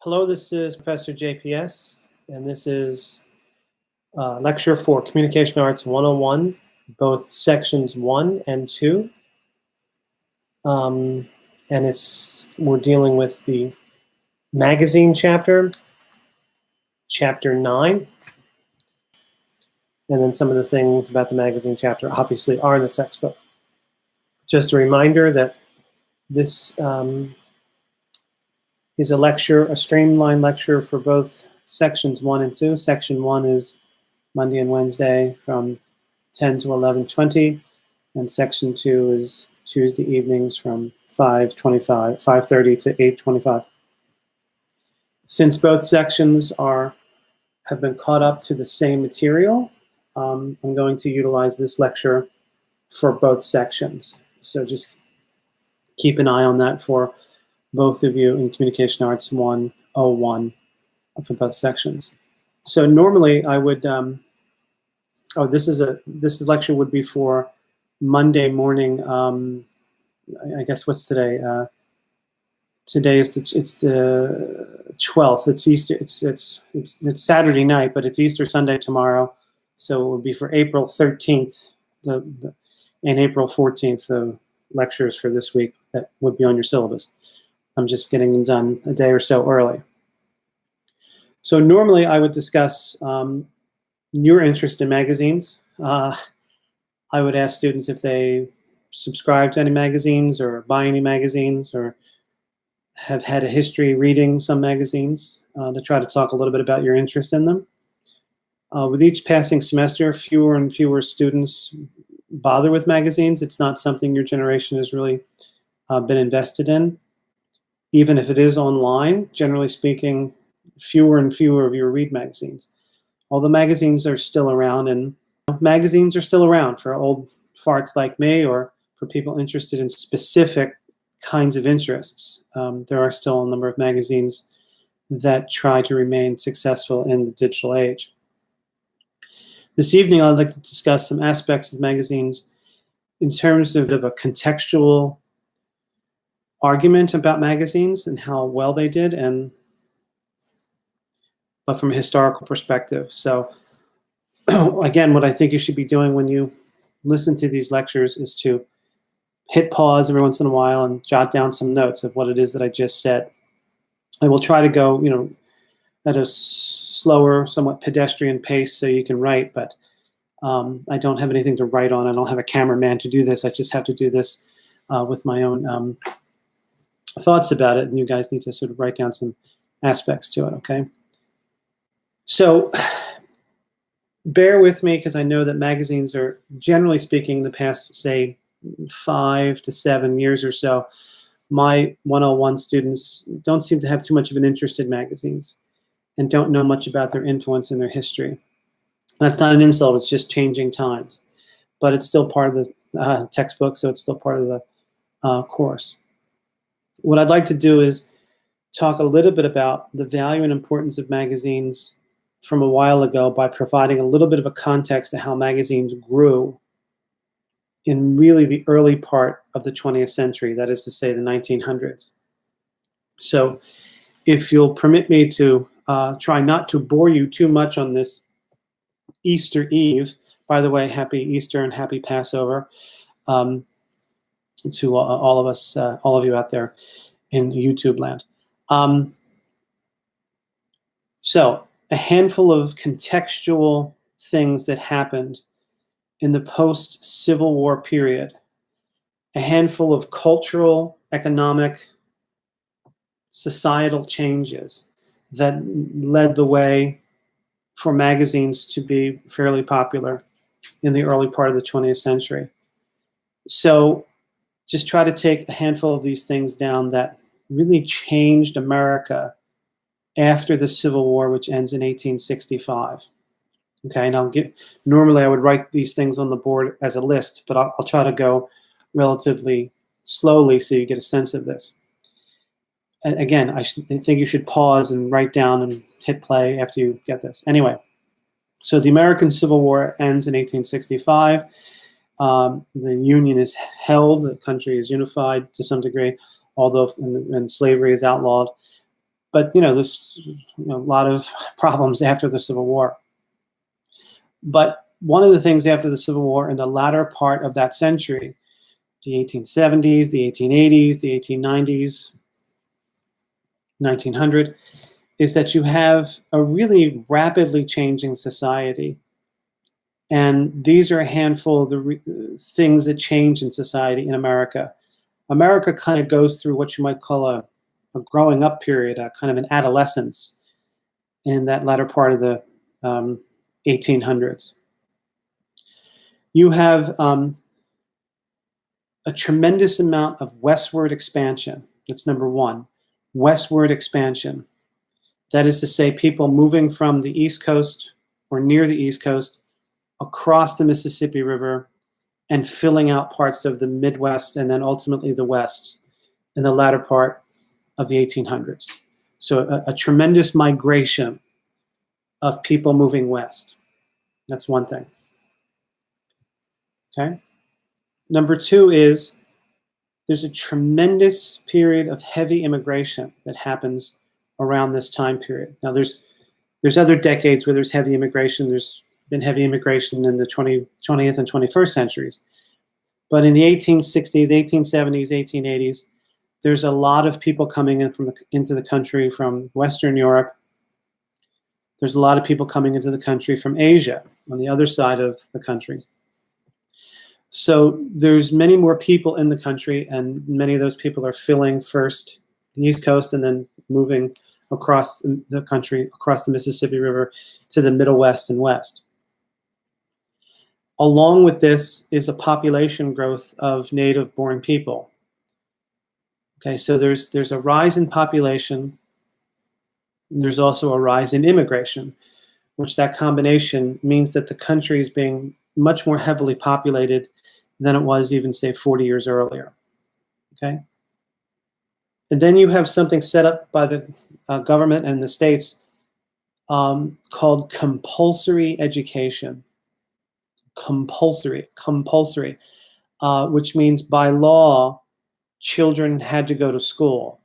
Hello, this is Professor JPS, and this is lecture for Communication Arts 101, both sections 1 and 2. And we're dealing with the magazine chapter, chapter 9. And then some of the things about the magazine chapter obviously are in the textbook. Just a reminder that this is a lecture, a streamlined lecture for both sections 1 and 2. Section 1 is Monday and Wednesday from 10 to 11:20, and section 2 is Tuesday evenings from 5:30 to 8:25. Since both sections have been caught up to the same material, I'm going to utilize this lecture for both sections. So just keep an eye on that for both of you in Communication Arts 101 for both sections. So normally I would, this lecture would be for Monday morning. I guess what's today? Today is it's the 12th. It's Easter. It's Saturday night, but it's Easter Sunday tomorrow. So it would be for April 13th, and April 14th, the lectures for this week that would be on your syllabus. I'm just getting them done a day or so early. So normally I would discuss your interest in magazines. I would ask students if they subscribe to any magazines or buy any magazines or have had a history reading some magazines to try to talk a little bit about your interest in them. With each passing semester, fewer and fewer students bother with magazines. It's not something your generation has really been invested in. Even if it is online, generally speaking, fewer and fewer of you read magazines. Although magazines are still around, and magazines are still around for old farts like me or for people interested in specific kinds of interests. There are still a number of magazines that try to remain successful in the digital age. This evening, I'd like to discuss some aspects of magazines in terms of a contextual argument about magazines and how well they did, but from a historical perspective. So again, what I think you should be doing when you listen to these lectures is to hit pause every once in a while and jot down some notes of what it is that I just said. I will try to go, at a slower, somewhat pedestrian pace so you can write, but I don't have anything to write on. I don't have a cameraman to do this. I just have to do this with my own thoughts about it, and you guys need to sort of write down some aspects to it, okay? So bear with me, because I know that magazines are, generally speaking, the past, say, 5 to 7 years or so, my 101 students don't seem to have too much of an interest in magazines and don't know much about their influence and their history. That's not an insult, it's just changing times. But it's still part of the textbook, so it's still part of the course. What I'd like to do is talk a little bit about the value and importance of magazines from a while ago by providing a little bit of a context to how magazines grew in really the early part of the 20th century, that is to say the 1900s. So if you'll permit me to try not to bore you too much on this Easter Eve, by the way, happy Easter and happy Passover, to all of us, all of you out there in YouTube land. So a handful of contextual things that happened in the post-Civil War period, a handful of cultural, economic, societal changes that led the way for magazines to be fairly popular in the early part of the 20th century. So just try to take a handful of these things down that really changed America after the Civil War, which ends in 1865. Okay, and normally I would write these things on the board as a list, but I'll try to go relatively slowly so you get a sense of this. And again, I think you should pause and write down and hit play after you get this. Anyway, so the American Civil War ends in 1865. The Union is held, the country is unified to some degree, although and slavery is outlawed. But there's a lot of problems after the Civil War. But one of the things after the Civil War in the latter part of that century, the 1870s, the 1880s, the 1890s, 1900, is that you have a really rapidly changing society. And these are a handful of the things that change in society in America. America kind of goes through what you might call a growing up period, a kind of an adolescence in that latter part of the 1800s. You have a tremendous amount of westward expansion. That's number one. Westward expansion. That is to say, people moving from the East Coast or near the East Coast across the Mississippi River and filling out parts of the Midwest and then ultimately the West in the latter part of the 1800s. So a tremendous migration of people moving west. That's one thing. Okay. Number two is there's a tremendous period of heavy immigration that happens around this time period. Now there's other decades where there's heavy immigration. There's been heavy immigration in the 20th and 21st centuries. But in the 1860s, 1870s, 1880s, there's a lot of people coming in into the country from Western Europe. There's a lot of people coming into the country from Asia on the other side of the country. So there's many more people in the country, and many of those people are filling first the East Coast and then moving across the country, across the Mississippi River to the Middle West and West. Along with this is a population growth of native-born people. Okay, so there's a rise in population. And there's also a rise in immigration, which that combination means that the country is being much more heavily populated than it was even, say, 40 years earlier. Okay? And then you have something set up by the government and the states called compulsory education. Compulsory, which means by law, children had to go to school.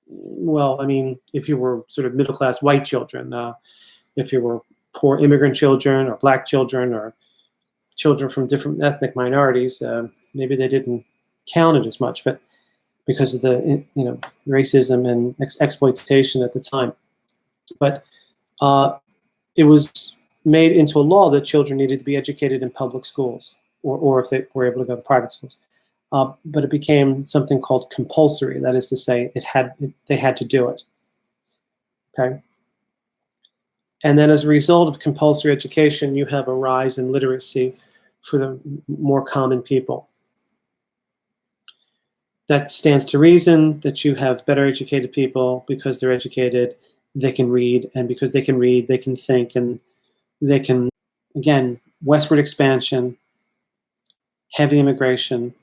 Well, I mean, if you were sort of middle-class white children, if you were poor immigrant children or black children or children from different ethnic minorities, maybe they didn't count it as much, but because of the racism and exploitation at the time. But it was made into a law that children needed to be educated in public schools, or if they were able to go to private schools. But it became something called compulsory. That is to say, they had to do it. Okay. And then as a result of compulsory education, you have a rise in literacy for the more common people. That stands to reason that you have better educated people because they're educated, they can read, and because they can read, they can think, and they can, again, westward expansion, heavy immigration,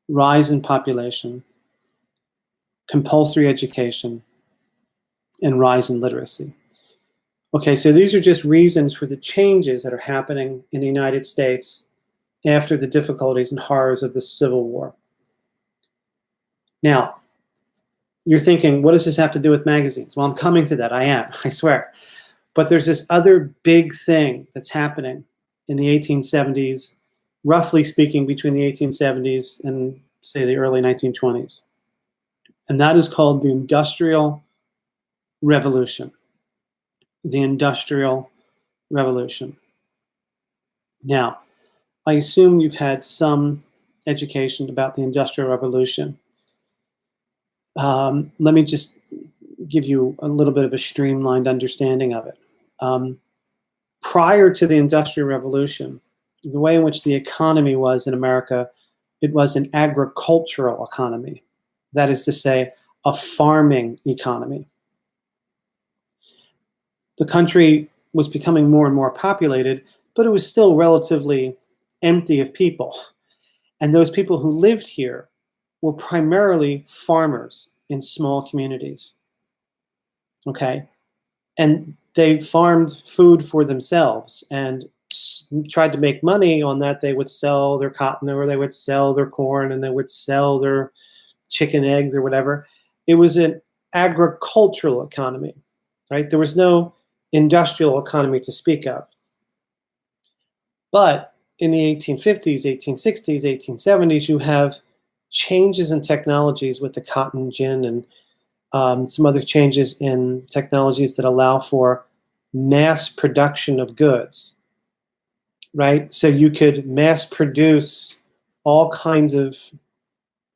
rise in population, compulsory education, and rise in literacy. Okay, so these are just reasons for the changes that are happening in the United States after the difficulties and horrors of the Civil War. Now, you're thinking, what does this have to do with magazines? Well, I'm coming to that. I am, I swear. But there's this other big thing that's happening in the 1870s, roughly speaking, between the 1870s and, say, the early 1920s. And that is called the Industrial Revolution. The Industrial Revolution. Now, I assume you've had some education about the Industrial Revolution. Let me just give you a little bit of a streamlined understanding of it. Prior to the Industrial Revolution, the way in which the economy was in America, it was an agricultural economy. That is to say, a farming economy. The country was becoming more and more populated, but it was still relatively empty of people. And those people who lived here were primarily farmers in small communities. Okay? And they farmed food for themselves and tried to make money on that. They would sell their cotton, or they would sell their corn, and they would sell their chicken eggs or whatever. it was an agricultural economy, right? There was no industrial economy to speak of. But in the 1850s, 1860s, 1870s, you have changes in technologies with the cotton gin and some other changes in technologies that allow for mass production of goods, right? So you could mass produce all kinds of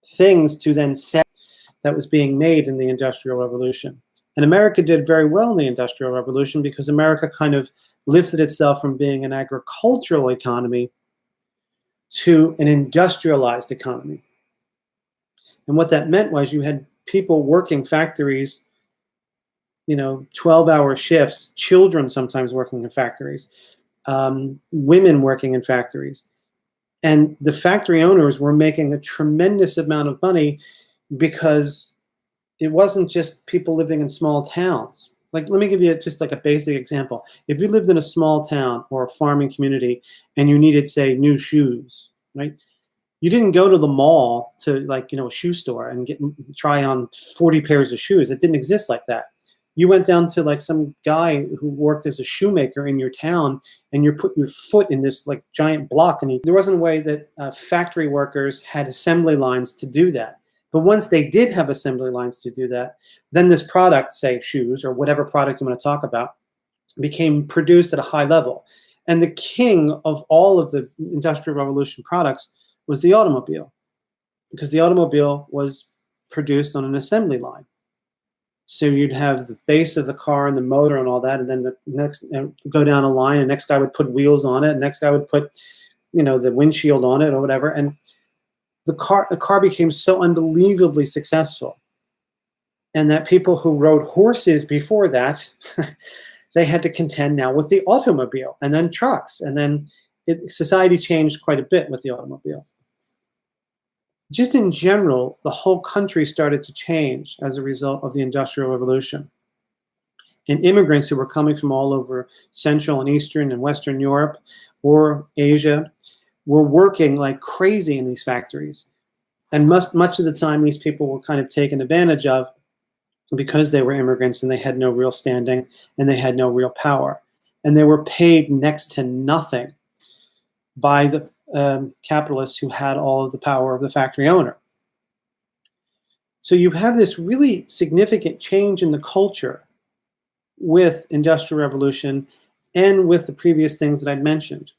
things to then sell that was being made in the Industrial Revolution. And America did very well in the Industrial Revolution because America kind of lifted itself from being an agricultural economy to an industrialized economy. And what that meant was you had people working factories, 12-hour shifts, children sometimes working in factories, women working in factories. And the factory owners were making a tremendous amount of money because it wasn't just people living in small towns. Like, let me give you just like a basic example. If you lived in a small town or a farming community and you needed, say, new shoes, right? You didn't go to the mall to a shoe store and try on 40 pairs of shoes. It didn't exist like that. You went down to like some guy who worked as a shoemaker in your town, and you put your foot in this like giant block. And there wasn't a way that factory workers had assembly lines to do that. But once they did have assembly lines to do that, then this product, say shoes or whatever product you want to talk about, became produced at a high level. And the king of all of the Industrial Revolution products was the automobile, because the automobile was produced on an assembly line. So you'd have the base of the car and the motor and all that, and then the next go down a line, and next guy would put wheels on it, and next guy would put, the windshield on it or whatever. And the car became so unbelievably successful, and that people who rode horses before that, they had to contend now with the automobile, and then trucks, and then society changed quite a bit with the automobile. Just in general, the whole country started to change as a result of the Industrial Revolution. And immigrants who were coming from all over Central and Eastern and Western Europe or Asia were working like crazy in these factories. And much of the time, these people were kind of taken advantage of because they were immigrants and they had no real standing and they had no real power. And they were paid next to nothing by the capitalists who had all of the power of the factory owner. So you have this really significant change in the culture with Industrial Revolution and with the previous things that I'd mentioned.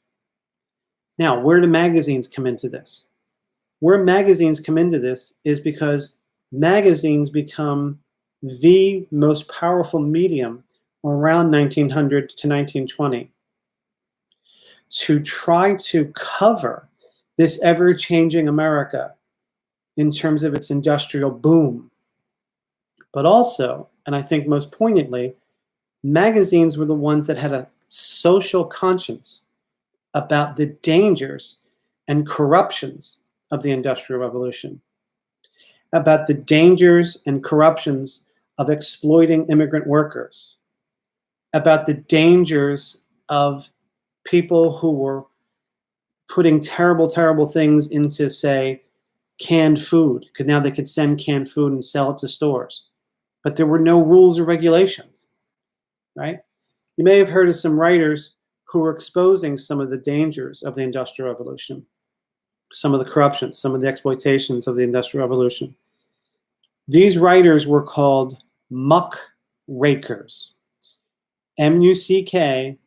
Now, where do magazines come into this? Where magazines come into this is because magazines become the most powerful medium around 1900 to 1920. To try to cover this ever-changing America in terms of its industrial boom. But also, and I think most poignantly, magazines were the ones that had a social conscience about the dangers and corruptions of the Industrial Revolution, about the dangers and corruptions of exploiting immigrant workers, about the dangers of people who were putting terrible, terrible things into, say, canned food, because now they could send canned food and sell it to stores. But there were no rules or regulations, right? You may have heard of some writers who were exposing some of the dangers of the Industrial Revolution, some of the corruption, some of the exploitations of the Industrial Revolution. These writers were called muckrakers, M-U-C-K-R-A-K-E-R-S,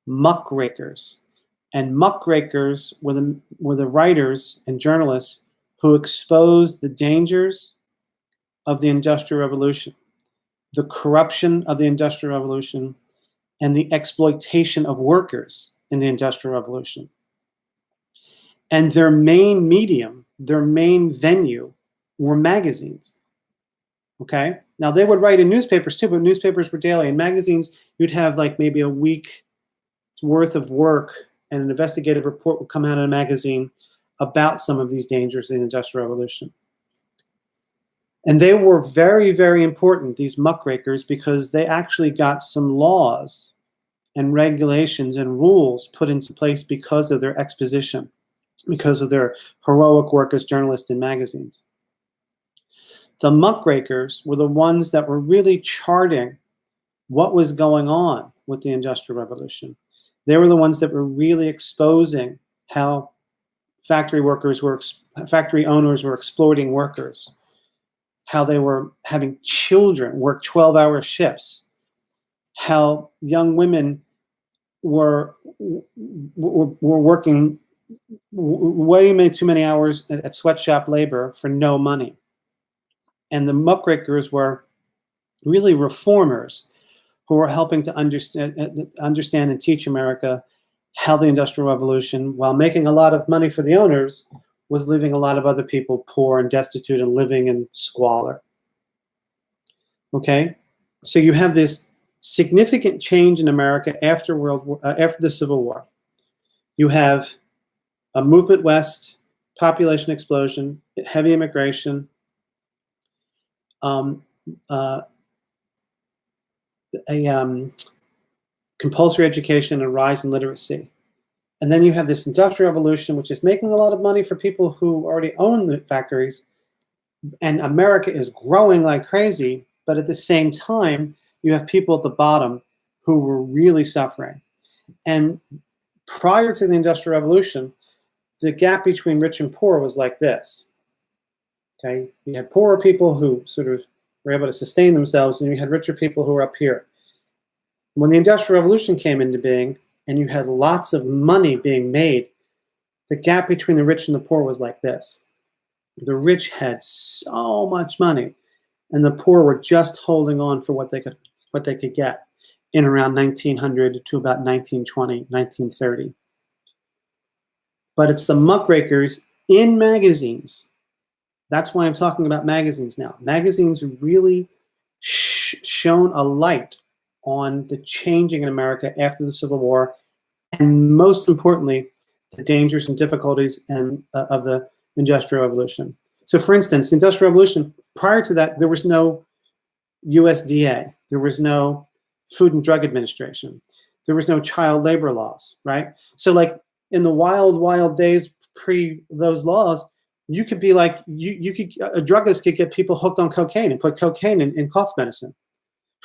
muckrakers. And muckrakers were the writers and journalists who exposed the dangers of the Industrial Revolution, the corruption of the Industrial Revolution, and the exploitation of workers in the Industrial Revolution. And their main medium, their main venue, were magazines. Okay? Now, they would write in newspapers too, but newspapers were daily. In magazines, you'd have like maybe a week's worth of work, and an investigative report would come out in a magazine about some of these dangers in the Industrial Revolution. And they were very, very important, these muckrakers, because they actually got some laws and regulations and rules put into place because of their exposition because of their heroic work as journalists in magazines. The muckrakers were the ones that were really charting what was going on with the Industrial Revolution. They were the ones that were really exposing how factory owners were exploiting workers, how they were having children work 12-hour shifts, how young women were working way too many hours at sweatshop labor for no money. And the muckrakers were really reformers who were helping to understand and teach America how the Industrial Revolution, while making a lot of money for the owners, was leaving a lot of other people poor and destitute and living in squalor. Okay? So you have this significant change in America after the Civil War. You have a movement west, population explosion, heavy immigration, compulsory education, and rise in literacy. And then you have this Industrial Revolution, which is making a lot of money for people who already own the factories. And America is growing like crazy, but at the same time, you have people at the bottom who were really suffering. And prior to the Industrial Revolution, the gap between rich and poor was like this. Okay, you had poorer people who sort of were able to sustain themselves, and you had richer people who were up here. When the Industrial Revolution came into being, and you had lots of money being made, the gap between the rich and the poor was like this. The rich had so much money, and the poor were just holding on for what they could get in around 1900 to about 1920, 1930. But it's the muckrakers in magazines. That's why I'm talking about magazines now. Magazines really shone a light on the changing in America after the Civil War, and most importantly, the dangers and difficulties of the Industrial Revolution. So for instance, the Industrial Revolution, prior to that, there was no USDA. There was no Food and Drug Administration. There was no child labor laws, right? So like in the wild days pre those laws, you could be like, a druggist could get people hooked on cocaine and put cocaine in cough medicine,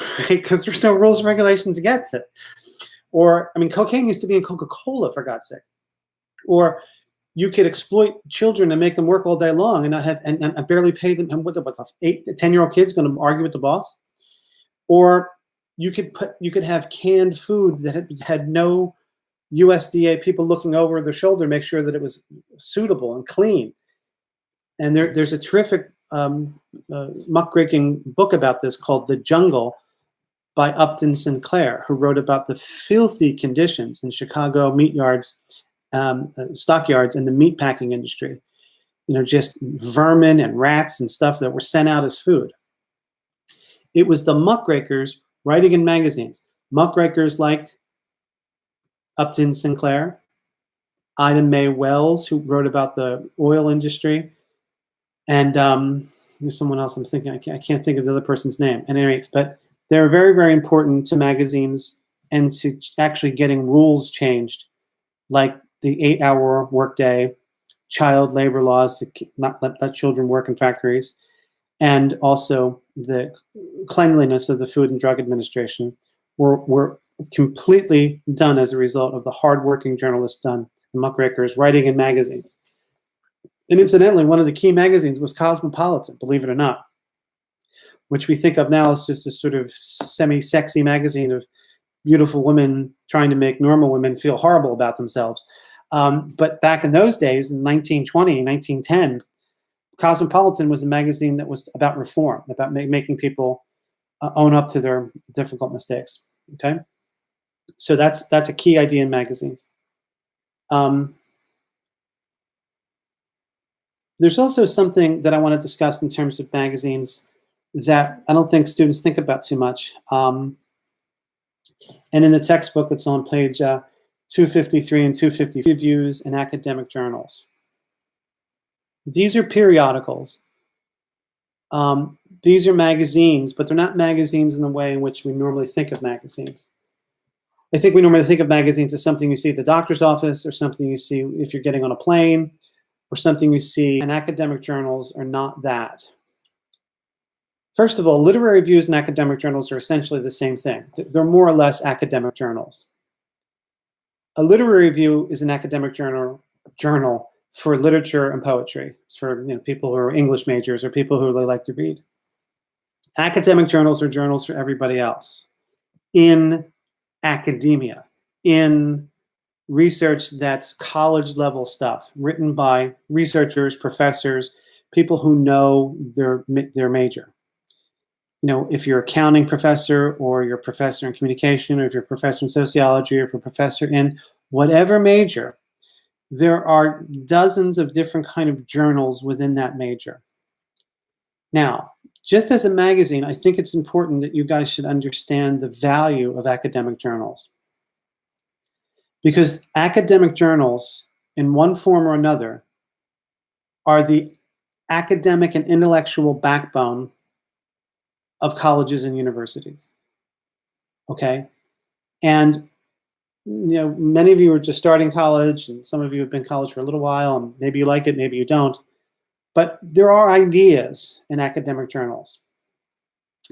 right? Because there's no rules and regulations against it. Or, I mean, cocaine used to be in Coca-Cola, for God's sake. Or you could exploit children and make them work all day long and not have and barely pay them. And what's 8 to 10-year-old kids going to argue with the boss? Or you could have canned food that had no USDA people looking over their shoulder, make sure that it was suitable and clean. And there's a terrific muckraking book about this called The Jungle by Upton Sinclair, who wrote about the filthy conditions in Chicago meat yards, stockyards, and the meat packing industry. You know, just vermin and rats and stuff that were sent out as food. It was the muckrakers writing in magazines. Muckrakers like Upton Sinclair, Ida Mae Wells, who wrote about the oil industry, and there's someone else I'm thinking. I can't think of the other person's name. At any rate, but they're very, very important to magazines and to actually getting rules changed, like the 8-hour workday, child labor laws to not let children work in factories, and also the cleanliness of the Food and Drug Administration were completely done as a result of the hardworking journalists the muckrakers writing in magazines. And incidentally, one of the key magazines was Cosmopolitan, believe it or not, which we think of now as just a sort of semi-sexy magazine of beautiful women trying to make normal women feel horrible about themselves. But back in those days, in 1920, 1910, Cosmopolitan was a magazine that was about reform, about making people own up to their difficult mistakes. Okay, so that's a key idea in magazines. There's also something that I want to discuss in terms of magazines that I don't think students think about too much. And in the textbook, it's on page 253 and 250, reviews in academic journals. These are periodicals. These are magazines, but they're not magazines in the way in which we normally think of magazines. I think we normally think of magazines as something you see at the doctor's office, or something you see if you're getting on a plane, or something you see, and academic journals are not that. First of all, literary reviews and academic journals are essentially the same thing. They're more or less academic journals. A literary review is an academic journal for literature and poetry. It's for people who are English majors or people who really like to read. Academic journals are journals for everybody else in academia, in research that's college level stuff, written by researchers, professors, people who know their major. If you're an accounting professor, or you're a professor in communication, or if you're a professor in sociology, or if you're a professor in whatever major, there are dozens of different kind of journals within that major. Now, just as a magazine, I think it's important that you guys should understand the value of academic journals. Because academic journals, in one form or another, are the academic and intellectual backbone of colleges and universities. Okay? And many of you are just starting college, and some of you have been in college for a little while, and maybe you like it, maybe you don't. But there are ideas in academic journals.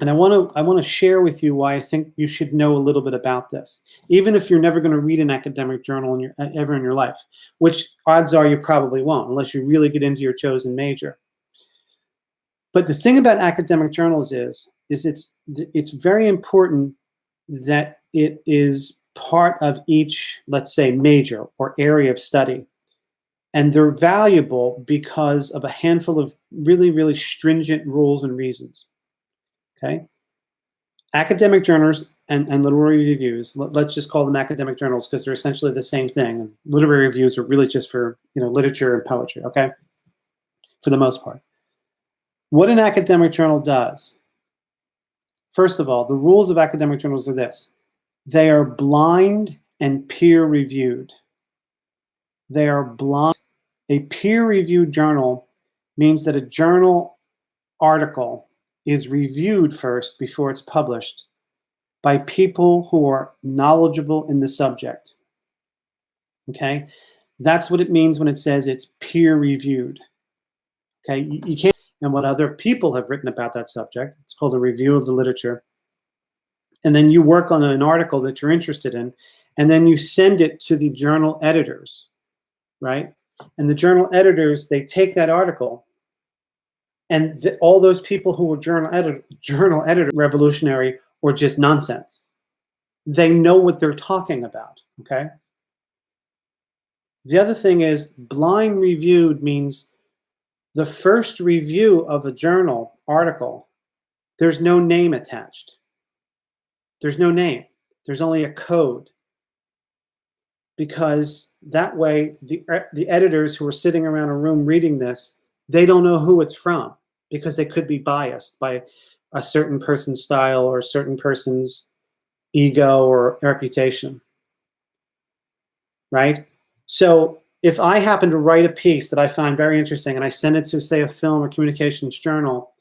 And I want to share with you why I think you should know a little bit about this, even if you're never going to read an academic journal ever in your life, which odds are you probably won't, unless you really get into your chosen major. But the thing about academic journals is it's very important that it is part of each, let's say, major or area of study. And they're valuable because of a handful of really, really stringent rules and reasons. Okay? Academic journals and literary reviews, let's just call them academic journals because they're essentially the same thing. And literary reviews are really just for literature and poetry, okay? For the most part. What an academic journal does, first of all, the rules of academic journals are this. They are blind and peer-reviewed. They are blind. A peer-reviewed journal means that a journal article is reviewed first before it's published by people who are knowledgeable in the subject. Okay? That's what it means when it says it's peer-reviewed. Okay? You can't, and what other people have written about that subject. It's called a review of the literature. And then you work on an article that you're interested in, and then you send it to the journal editors, right? And the journal editors, they take that article, and all those people who were journal editor revolutionary or just nonsense. They know what they're talking about, okay? The other thing is blind reviewed means the first review of a journal article, there's no name attached. There's no name. There's only a code. Because that way, the editors who are sitting around a room reading this, they don't know who it's from because they could be biased by a certain person's style or a certain person's ego or reputation, right? So if I happen to write a piece that I find very interesting and I send it to, say, a film or communications journal,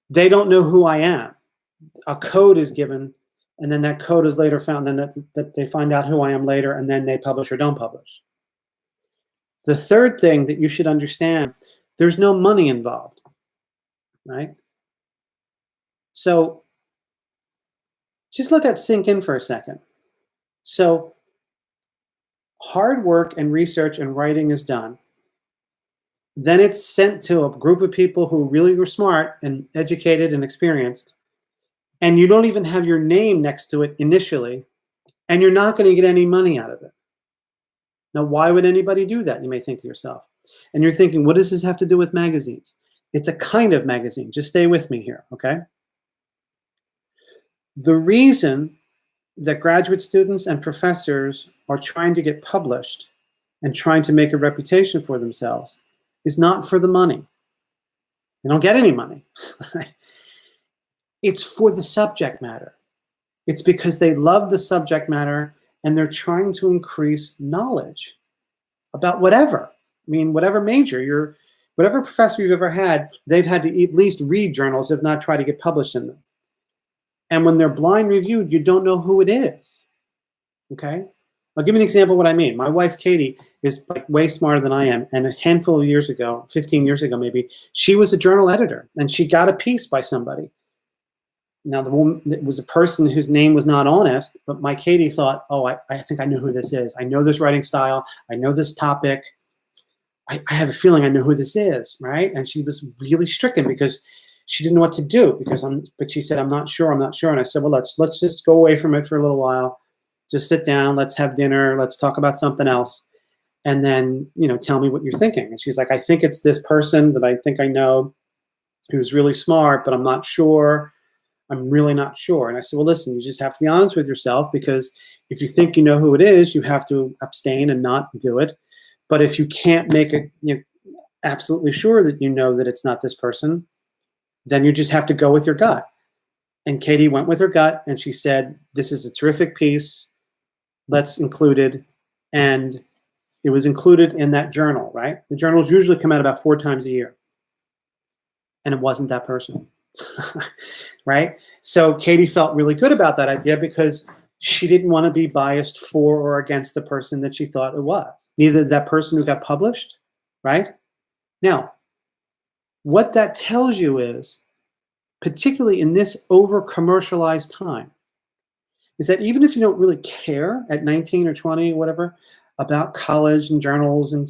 they don't know who I am. A code is given, and then that code is later found, then that they find out who I am later, and then they publish or don't publish. The third thing that you should understand, there's no money involved, right? So just let that sink in for a second. So hard work and research and writing is done. Then it's sent to a group of people who really were smart and educated and experienced. And you don't even have your name next to it initially, and you're not going to get any money out of it. Now, why would anybody do that? You may think to yourself. And you're thinking, what does this have to do with magazines? It's a kind of magazine. Just stay with me here, okay? The reason that graduate students and professors are trying to get published and trying to make a reputation for themselves is not for the money. They don't get any money. It's for the subject matter. It's because they love the subject matter and they're trying to increase knowledge about whatever. I mean, whatever major, whatever professor you've ever had, they've had to at least read journals, if not try to get published in them. And when they're blind reviewed, you don't know who it is. Okay? I'll give you an example of what I mean. My wife, Katie, is like way smarter than I am. And a handful of years ago, 15 years ago maybe, she was a journal editor and she got a piece by somebody. Now, the woman, it was a person whose name was not on it, but my Katie thought, oh, I think I know who this is. I know this writing style. I know this topic. I have a feeling I know who this is, right? And she was really stricken because she didn't know what to do but she said, I'm not sure. And I said, well, let's just go away from it for a little while. Just sit down. Let's have dinner. Let's talk about something else. And then, tell me what you're thinking. And she's like, I think it's this person that I think I know who's really smart, but I'm not sure. I'm really not sure. And I said, well, listen, you just have to be honest with yourself, because if you think you know who it is, you have to abstain and not do it. But if you can't make it absolutely sure that you know that it's not this person, then you just have to go with your gut. And Katie went with her gut and she said, this is a terrific piece. Let's include it. And it was included in that journal, right? The journals usually come out about 4 times a year. And it wasn't that person. Right? So Katie felt really good about that idea because she didn't want to be biased for or against the person that she thought it was. Neither that person who got published, right? Now, what that tells you is, particularly in this over-commercialized time, is that even if you don't really care at 19 or 20 or whatever about college and journals and,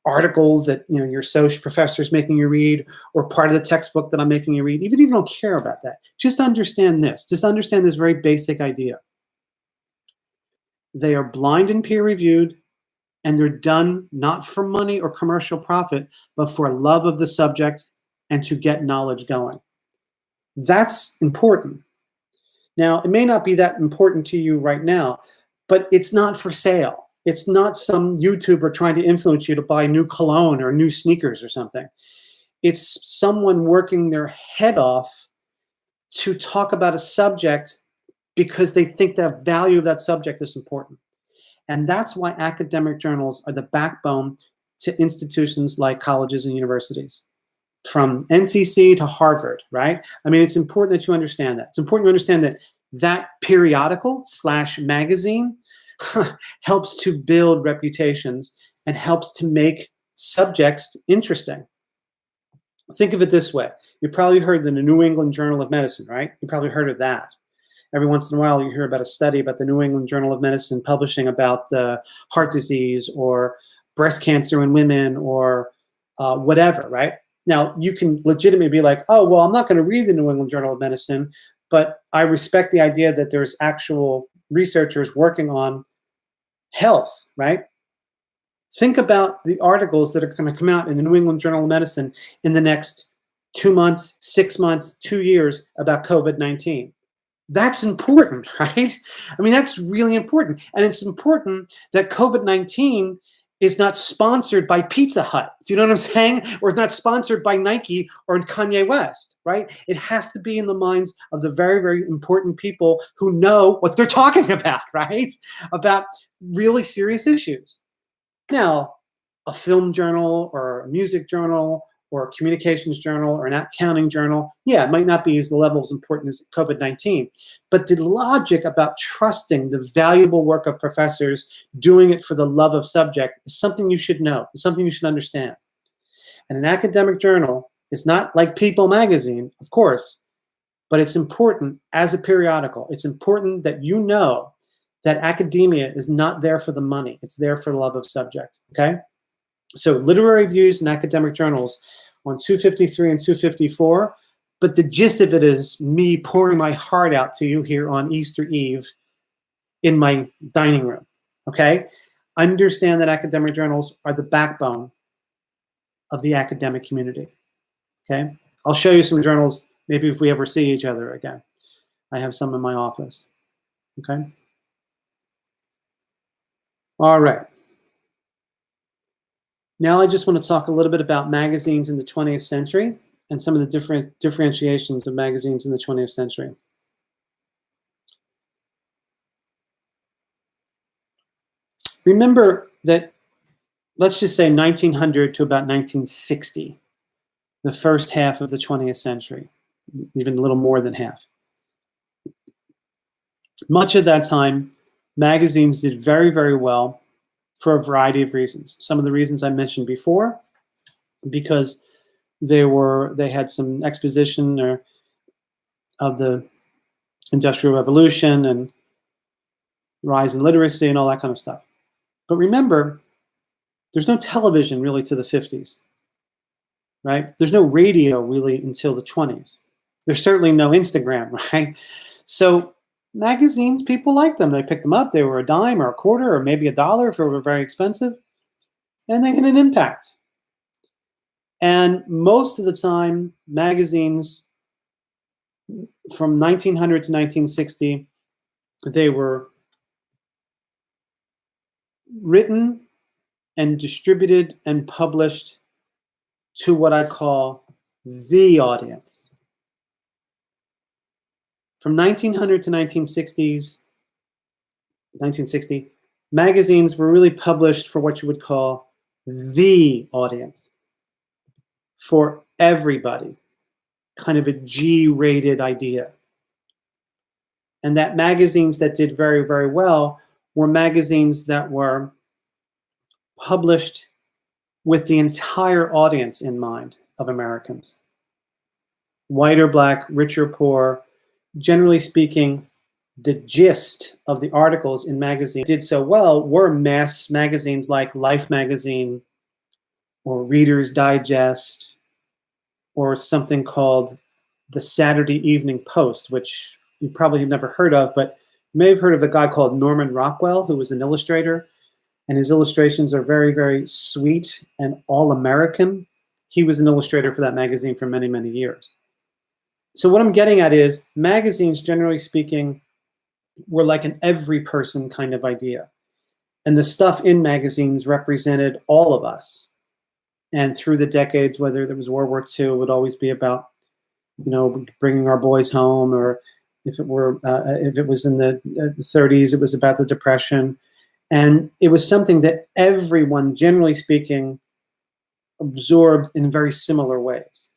articles that your social professor is making you read, or part of the textbook that I'm making you read, even if you don't care about that, just understand this. Just understand this very basic idea. They are blind and peer-reviewed, and they're done not for money or commercial profit, but for love of the subject and to get knowledge going. That's important. Now, it may not be that important to you right now, but it's not for sale. It's not some YouTuber trying to influence you to buy new cologne or new sneakers or something. It's someone working their head off to talk about a subject because they think the value of that subject is important. And that's why academic journals are the backbone to institutions like colleges and universities, from NCC to Harvard, right? I mean, it's important that you understand that. It's important to understand that periodical / magazine helps to build reputations and helps to make subjects interesting. Think of it this way. You probably heard the New England Journal of Medicine, right? You probably heard of that. Every once in a while, you hear about a study about the New England Journal of Medicine publishing about heart disease or breast cancer in women or whatever, right? Now, you can legitimately be like, oh, well, I'm not going to read the New England Journal of Medicine, but I respect the idea that there's actual researchers working on health, right? Think about the articles that are going to come out in the New England Journal of Medicine in the next 2 months, 6 months, 2 years about COVID-19. That's important, right? I mean, that's really important. And it's important that COVID-19 is not sponsored by Pizza Hut. Do you know what I'm saying? Or it's not sponsored by Nike or Kanye West, right? It has to be in the minds of the very, very important people who know what they're talking about, right? About really serious issues. Now, a film journal or a music journal or a communications journal or an accounting journal, yeah, it might not be as the level as important as COVID-19, but the logic about trusting the valuable work of professors doing it for the love of subject is something you should know. It's something you should understand. And an academic journal is not like People magazine, of course, but it's important as a periodical. It's important that you know that academia is not there for the money. It's there for the love of subject, okay? So literary reviews and academic journals on 253 and 254, but the gist of it is me pouring my heart out to you here on Easter Eve in my dining room, okay? Understand that academic journals are the backbone of the academic community, okay? I'll show you some journals maybe if we ever see each other again. I have some in my office, okay? All right. Now I just want to talk a little bit about magazines in the 20th century and some of the different differentiations of magazines in the 20th century. Remember that, let's just say 1900 to about 1960, the first half of the 20th century, even a little more than half. Much of that time magazines did very, very well for a variety of reasons. Some of the reasons I mentioned before, because they had some exposition of the Industrial Revolution and rise in literacy and all that kind of stuff. But remember, there's no television really to the 50s, right? There's no radio really until the 20s. There's certainly no Instagram, right? So magazines, people liked them. They picked them up. They were a dime or a quarter or maybe $1 if they were very expensive. And they had an impact. And most of the time, magazines from 1900 to 1960, they were written and distributed and published to what I call the audience. From 1900 to 1960, magazines were really published for what you would call the audience, for everybody, kind of a G-rated idea. And that magazines that did very, very well were magazines that were published with the entire audience in mind of Americans. White or black, rich or poor. Generally speaking, the gist of the articles in magazines did so well were mass magazines like Life magazine or Reader's Digest or something called the Saturday Evening Post, which you probably have never heard of, but you may have heard of a guy called Norman Rockwell, who was an illustrator, and his illustrations are very, very sweet and all-American. He was an illustrator for that magazine for many, many years. So what I'm getting at is magazines, generally speaking, were like an every person kind of idea. And the stuff in magazines represented all of us. And through the decades, whether there was World War II, it would always be about, bringing our boys home, or if it was in the 30s, it was about the Depression. And it was something that everyone, generally speaking, absorbed in very similar ways.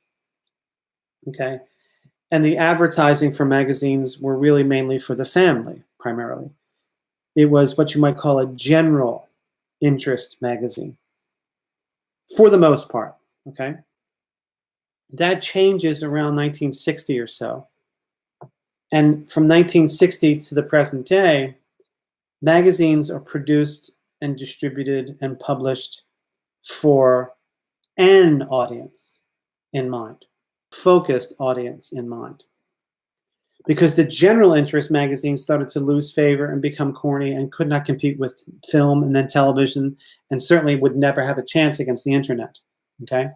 Okay? And the advertising for magazines were really mainly for the family, primarily. It was what you might call a general interest magazine, for the most part, okay? That changes around 1960 or so. And from 1960 to the present day, magazines are produced and distributed and published for an audience in mind, focused audience in mind. Because the general interest magazines started to lose favor and become corny and could not compete with film and then television, and certainly would never have a chance against the internet, okay?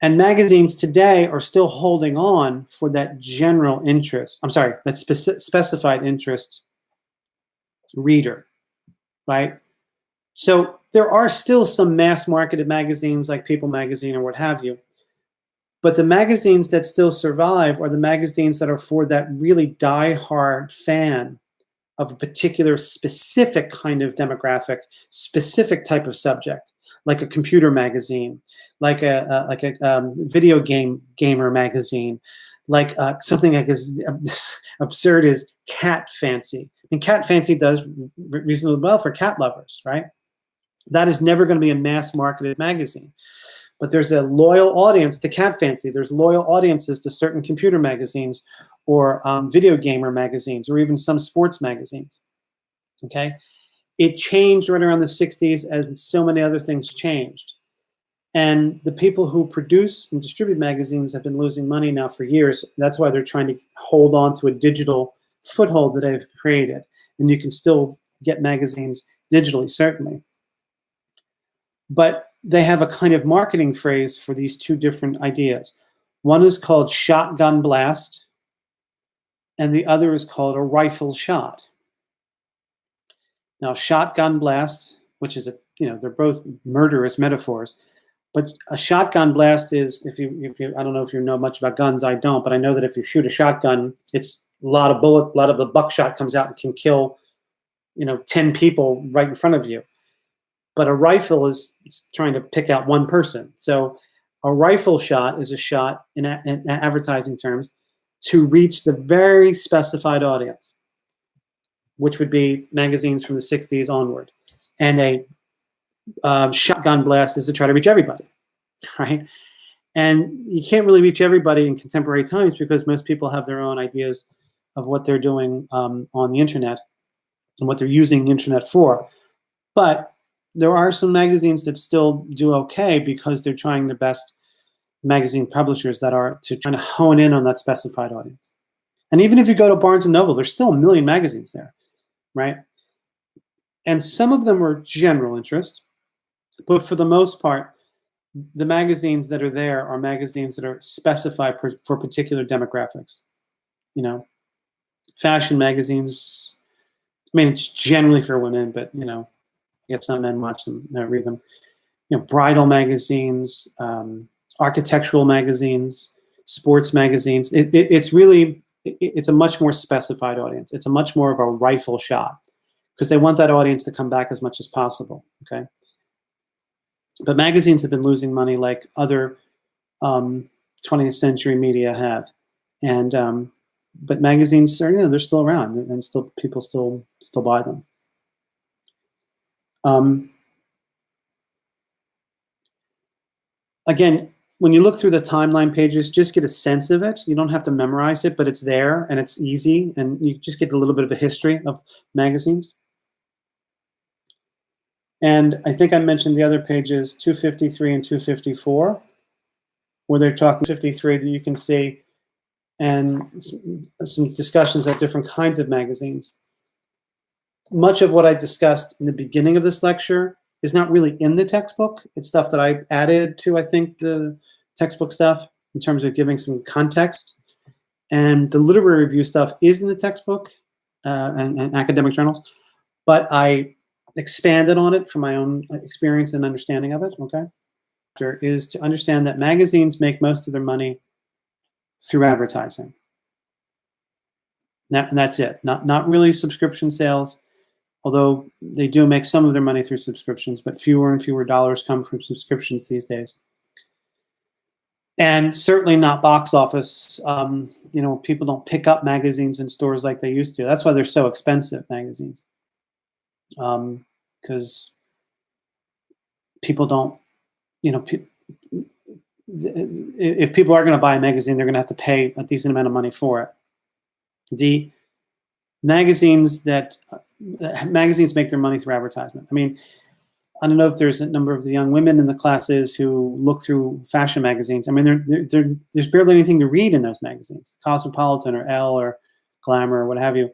And magazines today are still holding on for that general interest, that specified interest reader, right? So there are still some mass marketed magazines like People Magazine or what have you, but the magazines that still survive are the magazines that are for that really die-hard fan of a particular specific kind of demographic, specific type of subject, like a computer magazine, like a video gamer magazine, like something like as absurd as Cat Fancy. And Cat Fancy does reasonably well for cat lovers, right? That is never going to be a mass-marketed magazine. But there's a loyal audience to Cat Fancy. There's loyal audiences to certain computer magazines or video gamer magazines or even some sports magazines, okay? It changed right around the 60s as so many other things changed. And the people who produce and distribute magazines have been losing money now for years. That's why they're trying to hold on to a digital foothold that they've created. And you can still get magazines digitally, certainly. But they have a kind of marketing phrase for these two different ideas. One is called shotgun blast, and the other is called a rifle shot. Now, shotgun blast, which is they're both murderous metaphors, but a shotgun blast is, if you I don't know if you know much about guns, I don't, but I know that if you shoot a shotgun, it's a lot of the buckshot comes out and can kill, 10 people right in front of you. But a rifle is trying to pick out one person. So a rifle shot is a shot in advertising terms to reach the very specified audience. which would be magazines from the 60s onward. And a shotgun blast is to try to reach everybody, right? And you can't really reach everybody in contemporary times because most people have their own ideas of what they're doing on the internet and what they're using the internet for. But there are some magazines that still do okay because they're trying their best, magazine publishers that are trying to hone in on that specified audience. And even if you go to Barnes and Noble, there's still a million magazines there, right? And some of them are general interest, but for the most part, the magazines that are there are magazines that are specified for particular demographics. You know, fashion magazines, I mean, it's generally for women, but, you know, I guess some men watch them, read them. You know, bridal magazines, architectural magazines, sports magazines. It's really, it's a much more specified audience. It's a much more of a rifle shot because they want that audience to come back as much as possible, okay? But magazines have been losing money like other 20th century media have. And, but magazines are, you know, they're still around and still people still buy them. Again, when you look through the timeline pages, just get a sense of it. You don't have to memorize it, but it's there and it's easy, and you just get a little bit of a history of magazines. And I think I mentioned the other pages, 253 and 254, where they're talking 53 that you can see, and some discussions of different kinds of magazines. Much of what I discussed in the beginning of this lecture is not really in the textbook. It's stuff that I added to, I think, the textbook stuff in terms of giving some context. And the literary review stuff is in the textbook and academic journals, but I expanded on it from my own experience and understanding of it, okay? Is to understand that magazines make most of their money through advertising. And that's it, not really subscription sales, although they do make some of their money through subscriptions, but fewer and fewer dollars come from subscriptions these days. And certainly not box office. You know, people don't pick up magazines in stores like they used to. That's why they're so expensive, magazines. Because people don't, you know, if people are going to buy a magazine, they're going to have to pay a decent amount of money for it. The magazines make their money through advertisement. I mean, I don't know if there's a number of the young women in the classes who look through fashion magazines. I mean, there's barely anything to read in those magazines. Cosmopolitan or Elle or Glamour or what have you.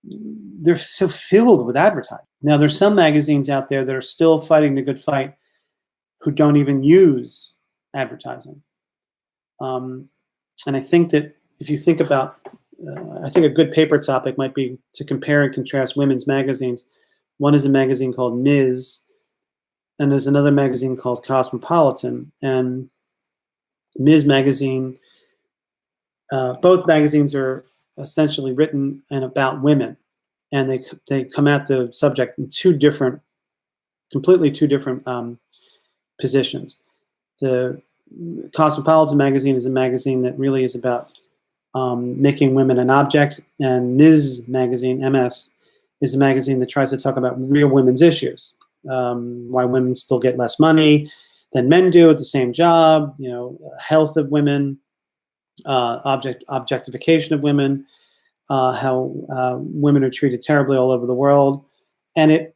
They're so filled with advertising. Now, there's some magazines out there that are still fighting the good fight who don't even use advertising. And I think that if you think about, I think a good paper topic might be to compare and contrast women's magazines. One is a magazine called Ms., and there's another magazine called Cosmopolitan. And Ms. magazine, both magazines are essentially written and about women, and they come at the subject in completely two different positions. The Cosmopolitan magazine is a magazine that really is about making women an object, and Ms. magazine, MS, is a magazine that tries to talk about real women's issues. Why women still get less money than men do at the same job, you know, health of women, objectification of women, how women are treated terribly all over the world. And it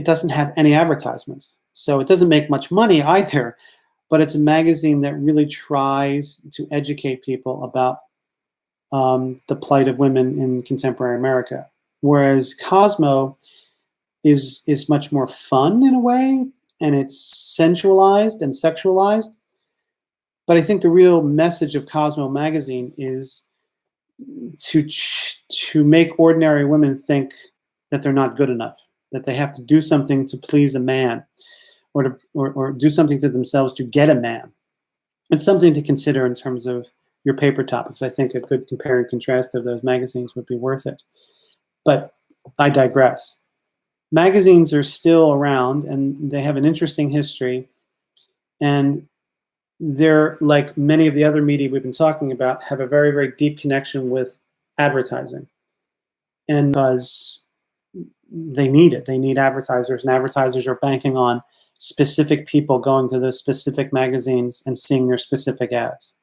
doesn't have any advertisements. So it doesn't make much money either, but it's a magazine that really tries to educate people about the plight of women in contemporary America. Whereas Cosmo is much more fun in a way, and it's sensualized and sexualized. But I think the real message of Cosmo magazine is to make ordinary women think that they're not good enough, that they have to do something to please a man, or do something to themselves to get a man. It's something to consider in terms of your paper topics. I think a good compare and contrast of those magazines would be worth it. But I digress. Magazines are still around, and they have an interesting history, and they're, like many of the other media we've been talking about, have a very, very deep connection with advertising. And because they need it. They need advertisers, and advertisers are banking on specific people going to those specific magazines and seeing their specific ads.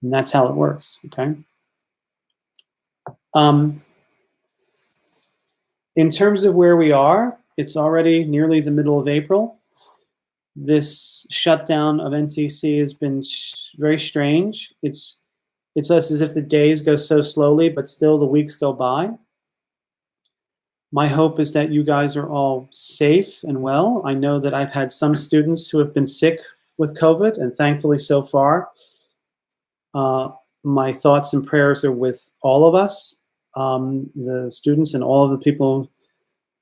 And that's how it works, okay? In terms of where we are, it's already nearly the middle of April. This shutdown of NCC has been very strange. It's as if the days go so slowly, but still the weeks go by. My hope is that you guys are all safe and well. I know that I've had some students who have been sick with COVID, and thankfully so far, my thoughts and prayers are with all of us, the students and all of the people,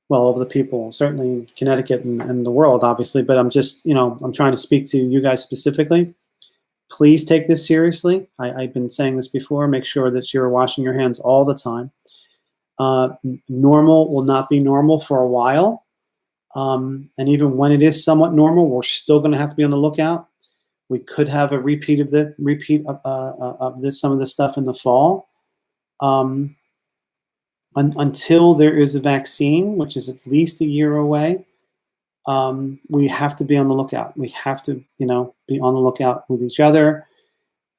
well, all of the people, certainly in Connecticut and the world, obviously, but I'm just, I'm trying to speak to you guys specifically. Please take this seriously. I've been saying this before. Make sure that you're washing your hands all the time. Normal will not be normal for a while. And even when it is somewhat normal, we're still going to have to be on the lookout. We could have a repeat of some of this stuff in the fall. Until there is a vaccine, which is at least a year away, we have to be on the lookout. We have to, be on the lookout with each other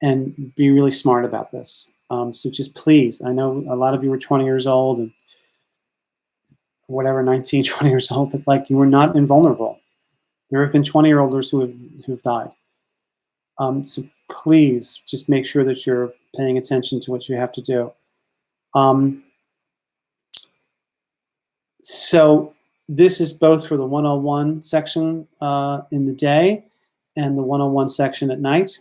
and be really smart about this. So just please, I know a lot of you are 20 years old and whatever, 19, 20 years old, but like you are not invulnerable. There have been 20-year-olds who've died. So please just make sure that you're paying attention to what you have to do. So this is both for the 101 section in the day and the 101 section at night.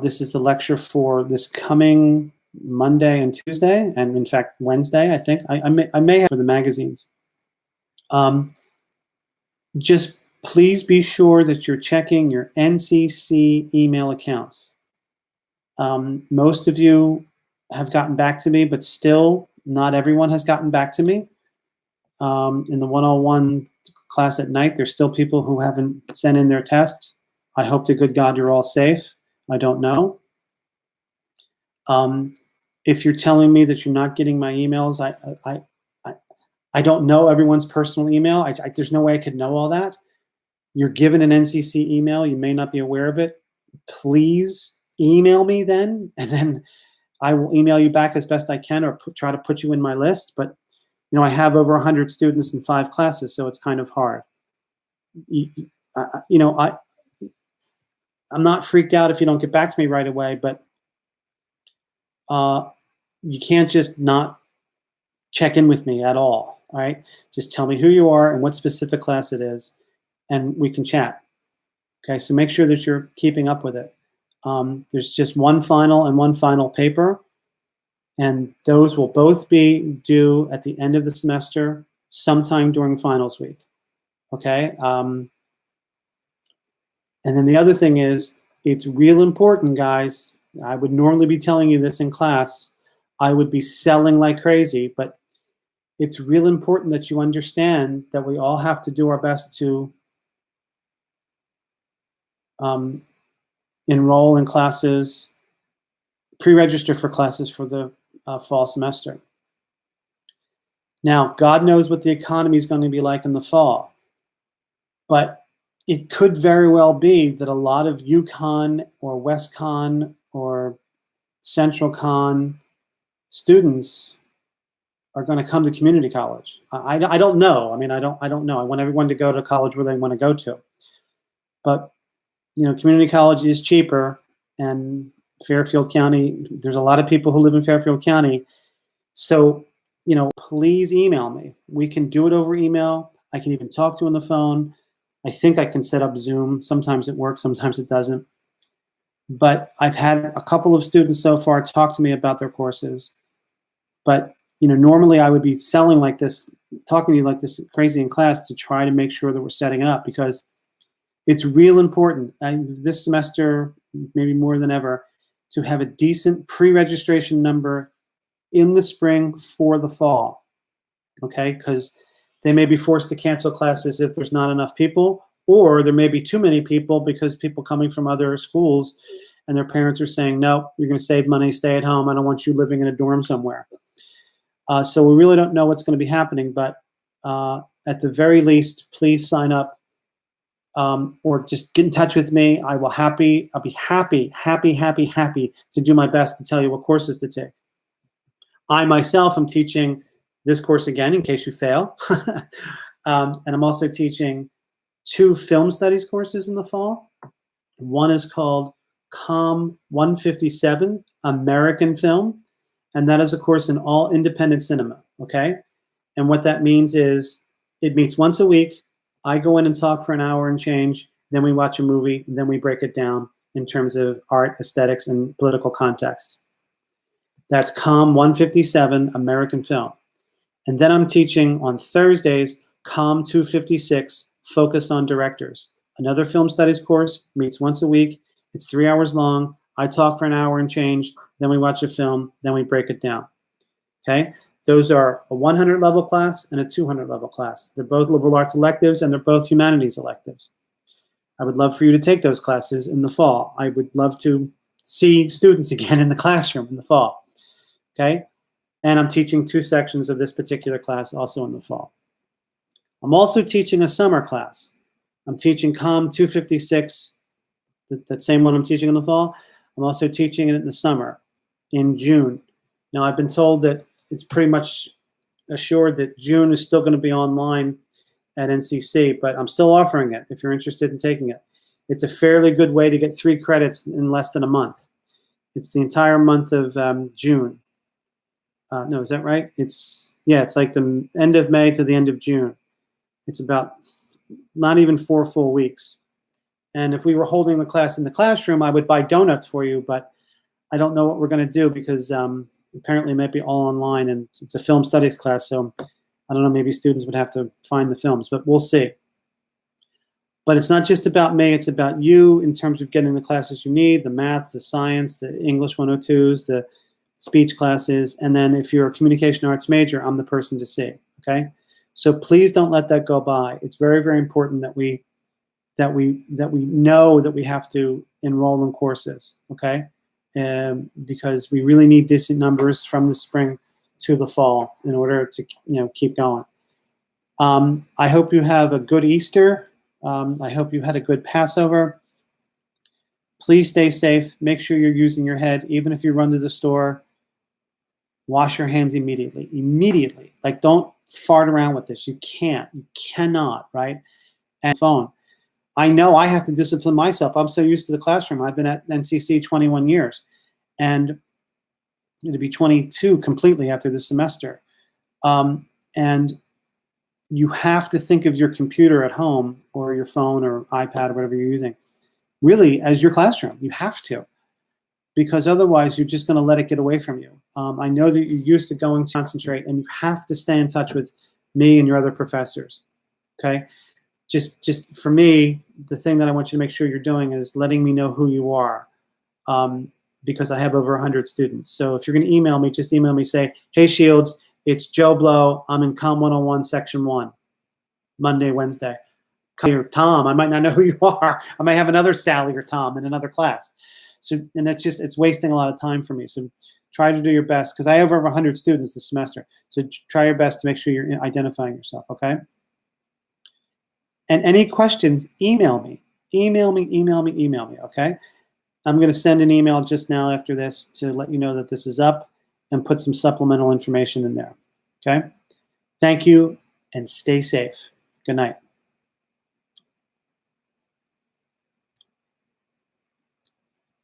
This is the lecture for this coming Monday and Tuesday, and in fact Wednesday. I think I may have for the magazines. Just please be sure that you're checking your NCC email accounts. Most of you have gotten back to me, but still not everyone has gotten back to me. In the 101 class at night, there's still people who haven't sent in their tests. I hope to good God you're all safe. I don't know. If you're telling me that you're not getting my emails, I don't know everyone's personal email. There's no way I could know all that. You're given an NCC email. You may not be aware of it. Please email me then, and then I will email you back as best I can, or try to put you in my list. But I have over 100 students in 5 classes, so it's kind of hard. I'm not freaked out if you don't get back to me right away, but you can't just not check in with me at all right? Just tell me who you are and what specific class it is, and we can chat. Okay, so make sure that you're keeping up with it. There's just one final and one final paper, and those will both be due at the end of the semester, sometime during finals week. Okay, and then the other thing is, it's real important, guys. I would normally be telling you this in class. I would be selling like crazy, but it's real important that you understand that we all have to do our best to enroll in classes, pre-register for classes for the fall semester. Now, God knows what the economy is going to be like in the fall, but it could very well be that a lot of UConn or WestConn or Central Con students are going to come to community college. I don't know. I mean, I don't know. I want everyone to go to college where they want to go to. But, you know, community college is cheaper, and Fairfield County, there's a lot of people who live in Fairfield County. So, you know, please email me. We can do it over email. I can even talk to you on the phone. I think I can set up Zoom. Sometimes it works, sometimes it doesn't. But I've had a couple of students so far talk to me about their courses. But, you know, normally I would be selling like this, talking to you like this crazy in class to try to make sure that we're setting it up, because it's real important this semester, maybe more than ever, to have a decent pre-registration number in the spring for the fall, okay? Because they may be forced to cancel classes if there's not enough people, or there may be too many people because people coming from other schools and their parents are saying, no, you're going to save money, stay at home. I don't want you living in a dorm somewhere. So we really don't know what's going to be happening, but at the very least, please sign up or just get in touch with me. I'll be happy to do my best to tell you what courses to take. I myself am teaching this course again in case you fail. And I'm also teaching 2 film studies courses in the fall. One is called COM 157, American Film, and that is a course in all independent cinema, okay? And what that means is it meets once a week. I go in and talk for an hour and change, then we watch a movie, and then we break it down in terms of art, aesthetics, and political context. That's COM 157, American Film. And then I'm teaching on Thursdays, COM 256, Focus on Directors. Another film studies course, meets once a week. It's 3 hours long. I talk for an hour and change, then we watch a film, then we break it down, okay? Those are a 100 level class and a 200 level class. They're both liberal arts electives and they're both humanities electives. I would love for you to take those classes in the fall. I would love to see students again in the classroom in the fall, okay? And I'm teaching 2 sections of this particular class also in the fall. I'm also teaching a summer class. I'm teaching COM 256, that same one I'm teaching in the fall. I'm also teaching it in the summer, in June. Now, I've been told that it's pretty much assured that June is still going to be online at NCC, but I'm still offering it if you're interested in taking it. It's a fairly good way to get 3 credits in less than a month. It's the entire month of June. No, is that right? It's like the end of May to the end of June. It's about not even 4 full weeks. And if we were holding the class in the classroom, I would buy donuts for you, but I don't know what we're going to do because apparently it might be all online and it's a film studies class. So I don't know, maybe students would have to find the films, but we'll see. But it's not just about me, it's about you in terms of getting the classes you need, the math, the science, the English 102s, the speech classes, and then if you're a communication arts major, I'm the person to see, okay? So please don't let that go by. It's very, very important that we know that we have to enroll in courses, okay? Because we really need decent numbers from the spring to the fall in order to keep going. I hope you have a good Easter. I hope you had a good Passover. Please stay safe. Make sure you're using your head. Even if you run to the store, wash your hands immediately. Immediately. Like, don't fart around with this. You can't. You cannot, right? And phone. I know I have to discipline myself. I'm so used to the classroom. I've been at NCC 21 years. And it'll be 22 completely after this semester. And you have to think of your computer at home or your phone or iPad or whatever you're using really as your classroom. You have to, because otherwise you're just going to let it get away from you. I know that you're used to going to concentrate, and you have to stay in touch with me and your other professors, okay? Just for me, the thing that I want you to make sure you're doing is letting me know who you are, because I have over 100 students. So if you're going to email me, just email me, say, hey, Shields, it's Joe Blow. I'm in Com 101, Section 1, Monday, Wednesday. Or Tom, I might not know who you are. I might have another Sally or Tom in another class. So, and it's wasting a lot of time for me. So try to do your best, because I have over 100 students this semester. So try your best to make sure you're identifying yourself, okay? And any questions, email me. Email me, okay? I'm going to send an email just now after this to let you know that this is up and put some supplemental information in there, okay? Thank you, and stay safe. Good night.